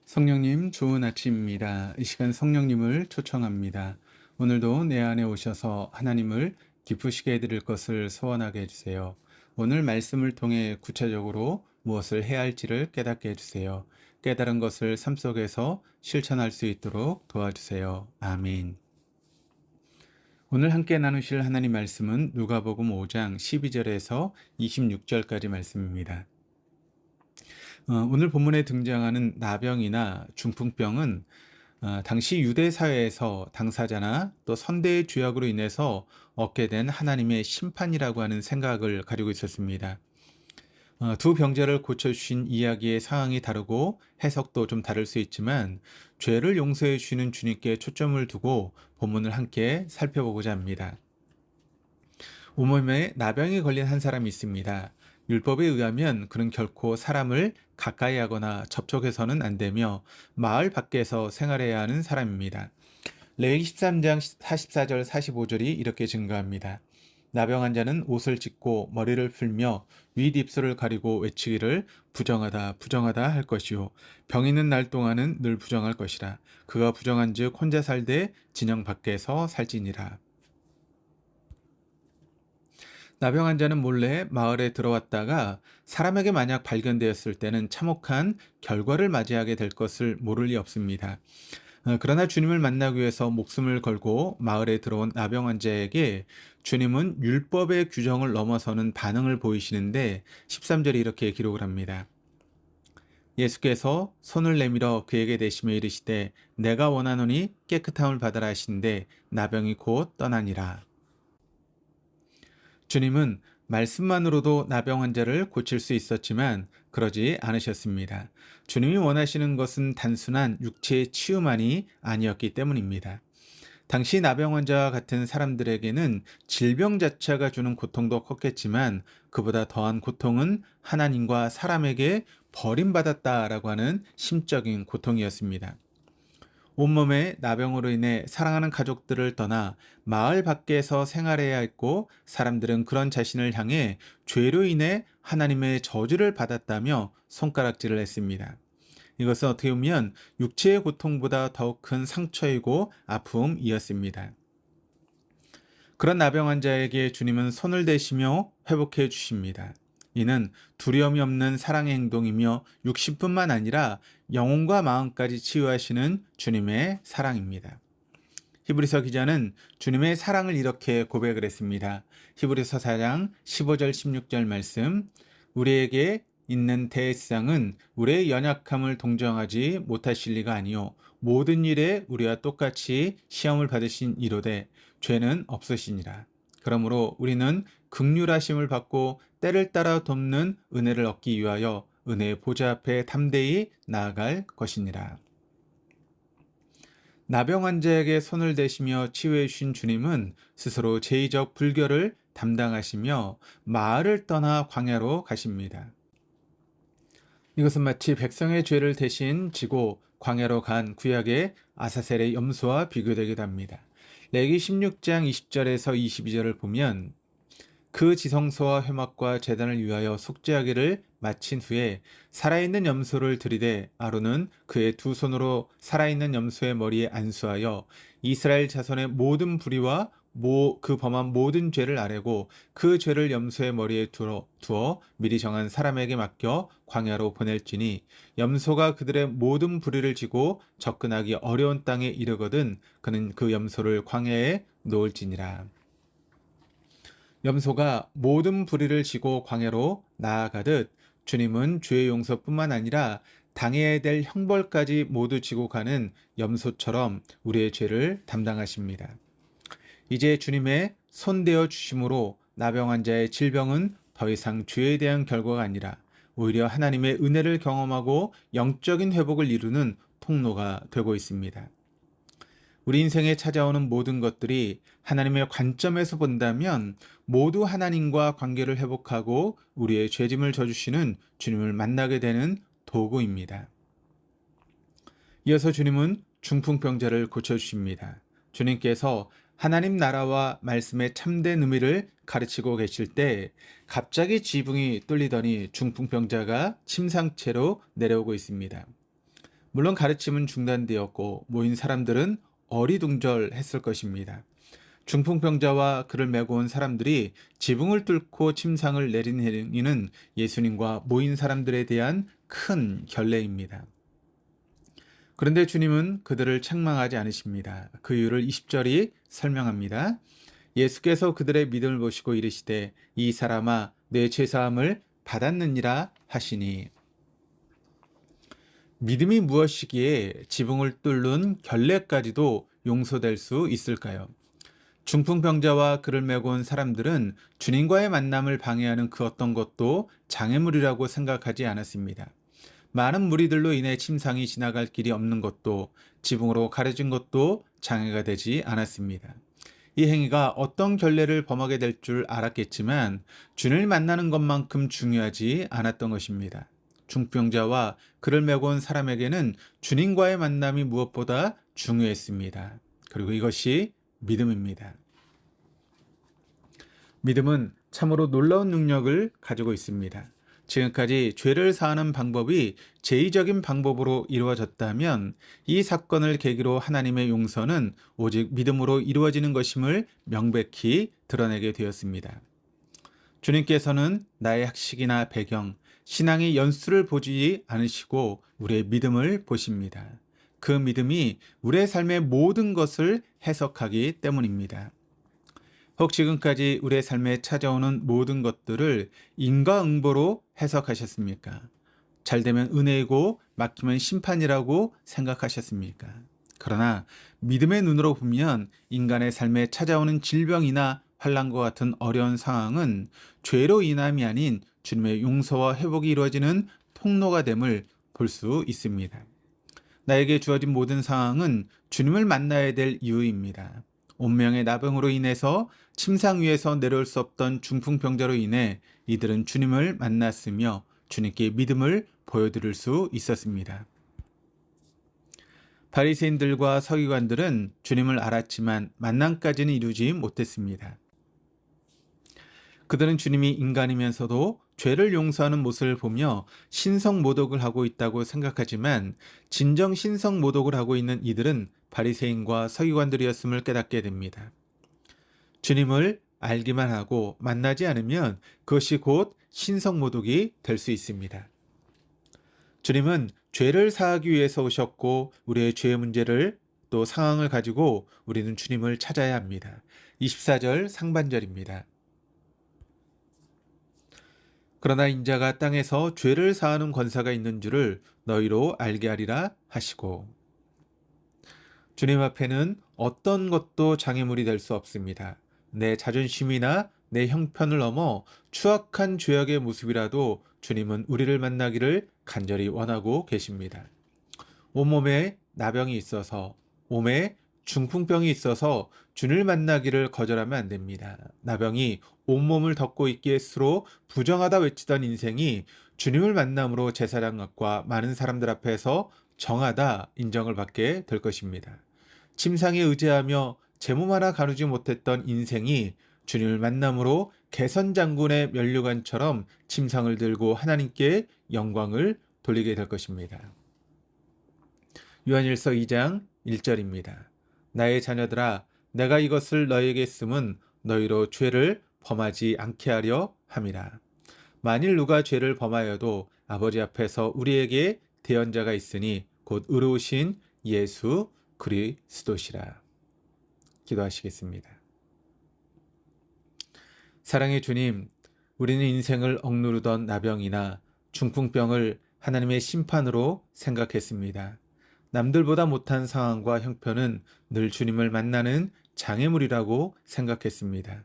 성령님, 좋은 아침입니다. 이 시간 성령님을 초청합니다. 오늘도 내 안에 오셔서 하나님을 기쁘시게 해드릴 것을 소원하게 해주세요. 오늘 말씀을 통해 구체적으로 무엇을 해야 할지를 깨닫게 해주세요. 깨달은 것을 삶 속에서 실천할 수 있도록 도와주세요. 아멘. 오늘 함께 나누실 하나님 말씀은 누가복음 5장 12절에서 26절까지 말씀입니다. 오늘 본문에 등장하는 나병이나 중풍병은 당시 유대 사회에서 당사자나 또 선대의 죄악으로 인해서 얻게 된 하나님의 심판이라고 하는 생각을 가지고 있었습니다. 두 병자를 고쳐주신 이야기의 상황이 다르고 해석도 좀 다를 수 있지만 죄를 용서해 주시는 주님께 초점을 두고 본문을 함께 살펴보고자 합니다. 온몸에 나병이 걸린 한 사람이 있습니다. 율법에 의하면 그는 결코 사람을 가까이 하거나 접촉해서는 안 되며 마을 밖에서 생활해야 하는 사람입니다. 레위기 13장 44절 45절이 이렇게 증가합니다. 나병 환자는 옷을 찢고 머리를 풀며 윗입술을 가리고 외치기를 부정하다 부정하다 할 것이요 병 있는 날 동안은 늘 부정할 것이라. 그가 부정한즉 혼자 살되 진영 밖에서 살지니라. 나병 환자는 몰래 마을에 들어왔다가 사람에게 만약 발견되었을 때는 참혹한 결과를 맞이하게 될 것을 모를 리 없습니다. 그러나 주님을 만나기 위해서 목숨을 걸고 마을에 들어온 나병 환자에게 주님은 율법의 규정을 넘어서는 반응을 보이시는데 13절에 이렇게 기록을 합니다. 예수께서 손을 내밀어 그에게 대시며 이르시되 내가 원하노니 깨끗함을 받으라 하신데 나병이 곧 떠나니라. 주님은 말씀만으로도 나병 환자를 고칠 수 있었지만 그러지 않으셨습니다. 주님이 원하시는 것은 단순한 육체의 치유만이 아니었기 때문입니다. 당시 나병 환자와 같은 사람들에게는 질병 자체가 주는 고통도 컸겠지만 그보다 더한 고통은 하나님과 사람에게 버림받았다라고 하는 심적인 고통이었습니다. 온몸에 나병으로 인해 사랑하는 가족들을 떠나 마을 밖에서 생활해야 했고 사람들은 그런 자신을 향해 죄로 인해 하나님의 저주를 받았다며 손가락질을 했습니다. 이것은 어떻게 보면 육체의 고통보다 더욱 큰 상처이고 아픔이었습니다. 그런 나병 환자에게 주님은 손을 대시며 회복해 주십니다. 이는 두려움이 없는 사랑의 행동이며 육신뿐만 아니라 영혼과 마음까지 치유하시는 주님의 사랑입니다. 히브리서 기자는 주님의 사랑을 이렇게 고백을 했습니다. 히브리서 4장 15절 16절 말씀, 우리에게 있는 대상은 우리의 연약함을 동정하지 못하실 리가 아니요 모든 일에 우리와 똑같이 시험을 받으신 이로되 죄는 없으시니라. 그러므로 우리는 긍휼하심을 받고 때를 따라 돕는 은혜를 얻기 위하여 은혜의 보좌 앞에 담대히 나아갈 것이니라. 나병 환자에게 손을 대시며 치유해 주신 주님은 스스로 제의적 불결을 담당하시며 마을을 떠나 광야로 가십니다. 이것은 마치 백성의 죄를 대신 지고 광야로 간 구약의 아사셀의 염소와 비교되기도 합니다. 레위기 16장 20절에서 22절을 보면 그 지성소와 회막과 제단을 위하여 속죄하기를 마친 후에 살아있는 염소를 들이대 아론은 그의 두 손으로 살아있는 염소의 머리에 안수하여 이스라엘 자손의 모든 불의와 그 범한 모든 죄를 아뢰고 그 죄를 염소의 머리에 두어 미리 정한 사람에게 맡겨 광야로 보낼지니 염소가 그들의 모든 불의를 지고 접근하기 어려운 땅에 이르거든 그는 그 염소를 광야에 놓을지니라. 염소가 모든 불의를 지고 광야로 나아가듯 주님은 죄의 용서뿐만 아니라 당해야 될 형벌까지 모두 지고 가는 염소처럼 우리의 죄를 담당하십니다. 이제 주님의 손대어 주심으로 나병 환자의 질병은 더 이상 죄에 대한 결과가 아니라 오히려 하나님의 은혜를 경험하고 영적인 회복을 이루는 통로가 되고 있습니다. 우리 인생에 찾아오는 모든 것들이 하나님의 관점에서 본다면 모두 하나님과 관계를 회복하고 우리의 죄짐을 져주시는 주님을 만나게 되는 도구입니다. 이어서 주님은 중풍병자를 고쳐주십니다. 주님께서 하나님 나라와 말씀의 참된 의미를 가르치고 계실 때 갑자기 지붕이 뚫리더니 중풍병자가 침상채로 내려오고 있습니다. 물론 가르침은 중단되었고 모인 사람들은 어리둥절했을 것입니다. 중풍병자와 그를 메고 온 사람들이 지붕을 뚫고 침상을 내린 행위는 예수님과 모인 사람들에 대한 큰 결례입니다. 그런데 주님은 그들을 책망하지 않으십니다. 그 이유를 20절이 설명합니다. 예수께서 그들의 믿음을 보시고 이르시되 이 사람아 내 죄사함을 받았느니라 하시니. 믿음이 무엇이기에 지붕을 뚫는 결례까지도 용서될 수 있을까요? 중풍병자와 그를 메고 온 사람들은 주님과의 만남을 방해하는 그 어떤 것도 장애물이라고 생각하지 않았습니다. 많은 무리들로 인해 침상이 지나갈 길이 없는 것도 지붕으로 가려진 것도 장애가 되지 않았습니다. 이 행위가 어떤 결례를 범하게 될 줄 알았겠지만 주님을 만나는 것만큼 중요하지 않았던 것입니다. 중풍병자와 그를 메고 온 사람에게는 주님과의 만남이 무엇보다 중요했습니다. 그리고 이것이 믿음입니다. 믿음은 참으로 놀라운 능력을 가지고 있습니다. 지금까지 죄를 사하는 방법이 제의적인 방법으로 이루어졌다면 이 사건을 계기로 하나님의 용서는 오직 믿음으로 이루어지는 것임을 명백히 드러내게 되었습니다. 주님께서는 나의 학식이나 배경, 신앙의 연수를 보지 않으시고 우리의 믿음을 보십니다. 그 믿음이 우리의 삶의 모든 것을 해석하기 때문입니다. 혹 지금까지 우리의 삶에 찾아오는 모든 것들을 인과응보로 해석하셨습니까? 잘되면 은혜이고 막히면 심판이라고 생각하셨습니까? 그러나 믿음의 눈으로 보면 인간의 삶에 찾아오는 질병이나 환난과 같은 어려운 상황은 죄로 인함이 아닌 주님의 용서와 회복이 이루어지는 통로가 됨을 볼 수 있습니다. 나에게 주어진 모든 상황은 주님을 만나야 될 이유입니다. 운명의 나병으로 인해서 침상 위에서 내려올 수 없던 중풍병자로 인해 이들은 주님을 만났으며 주님께 믿음을 보여드릴 수 있었습니다. 바리새인들과 서기관들은 주님을 알았지만 만남까지는 이루지 못했습니다. 그들은 주님이 인간이면서도 죄를 용서하는 모습을 보며 신성모독을 하고 있다고 생각하지만 진정 신성모독을 하고 있는 이들은 바리새인과 서기관들이었음을 깨닫게 됩니다. 주님을 알기만 하고 만나지 않으면 그것이 곧 신성모독이 될 수 있습니다. 주님은 죄를 사하기 위해서 오셨고 우리의 죄의 문제를 또 상황을 가지고 우리는 주님을 찾아야 합니다. 24절 상반절입니다. 그러나 인자가 땅에서 죄를 사하는 권세가 있는 줄을 너희로 알게 하리라 하시고. 주님 앞에는 어떤 것도 장애물이 될 수 없습니다. 내 자존심이나 내 형편을 넘어 추악한 죄악의 모습이라도 주님은 우리를 만나기를 간절히 원하고 계십니다. 온몸에 나병이 있어서, 몸에 중풍병이 있어서 주님을 만나기를 거절하면 안 됩니다. 나병이 온몸을 덮고 있기에 스스로 부정하다 외치던 인생이 주님을 만남으로 제사장과 많은 사람들 앞에서 정하다 인정을 받게 될 것입니다. 침상에 의지하며 제 몸 하나 가누지 못했던 인생이 주님을 만남으로 개선장군의 면류관처럼 침상을 들고 하나님께 영광을 돌리게 될 것입니다. 요한일서 2장 1절입니다. 나의 자녀들아 내가 이것을 너희에게 쓰면 너희로 죄를 범하지 않게 하려 함이라. 만일 누가 죄를 범하여도 아버지 앞에서 우리에게 대언자가 있으니 곧 의로우신 예수 그리스도시라. 기도하시겠습니다. 사랑의 주님, 우리는 인생을 억누르던 나병이나 중풍병을 하나님의 심판으로 생각했습니다. 남들보다 못한 상황과 형편은 늘 주님을 만나는 장애물이라고 생각했습니다.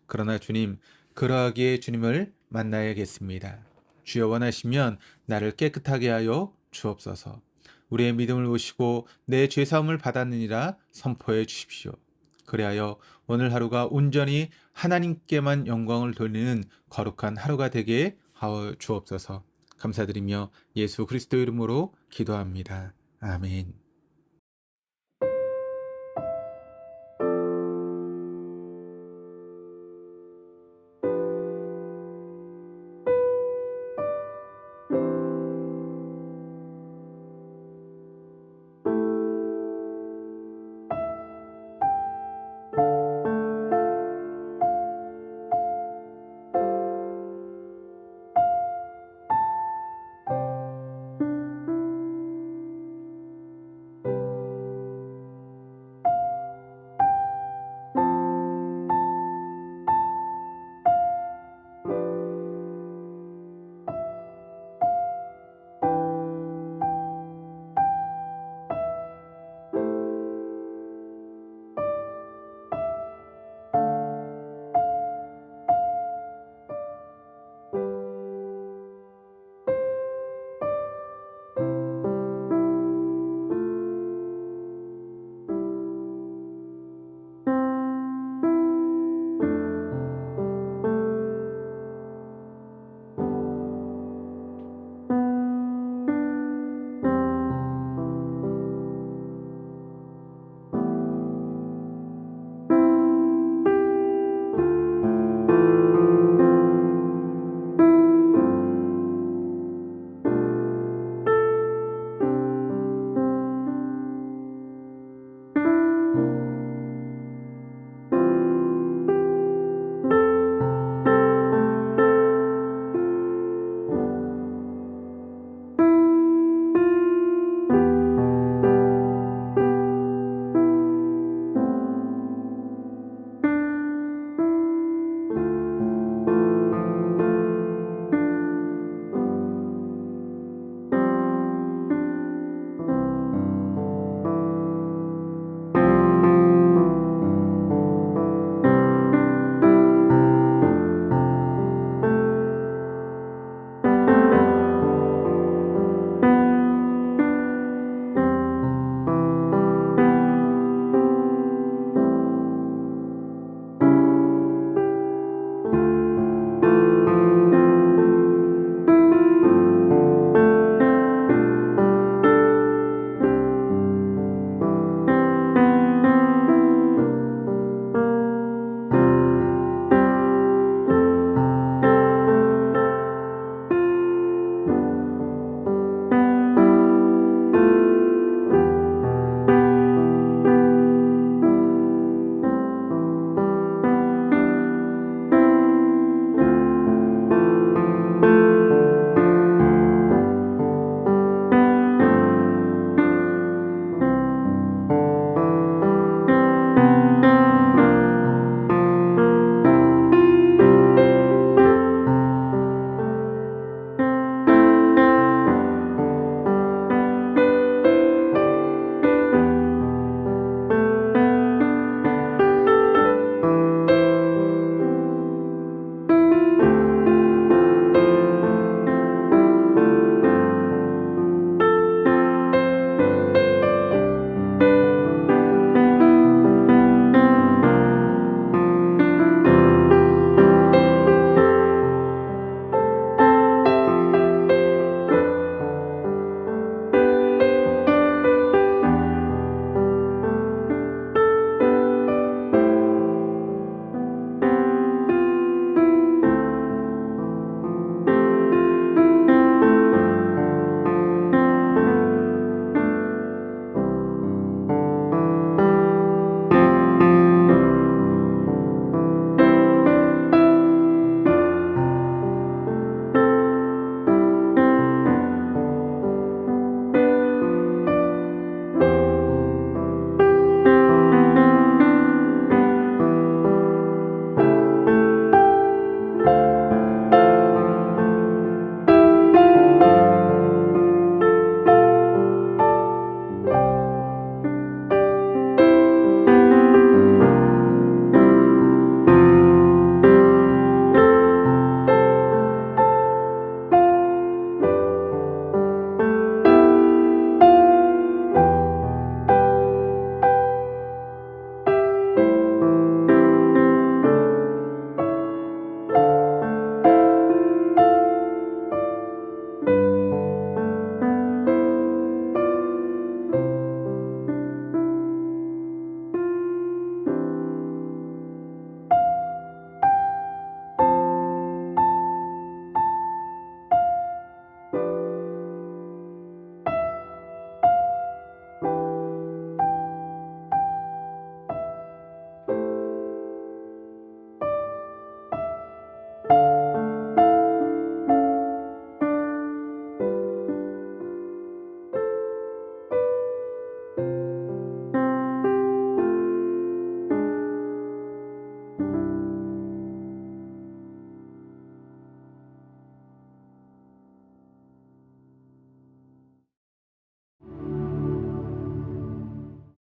그러나 주님, 그러하기에 주님을 만나야겠습니다. 주여 원하시면 나를 깨끗하게 하여 주옵소서. 우리의 믿음을 보시고 내 죄사함을 받았느니라 선포해 주십시오. 그리하여 오늘 하루가 온전히 하나님께만 영광을 돌리는 거룩한 하루가 되게 하여 주옵소서. 감사드리며 예수 그리스도 이름으로 기도합니다. 아멘.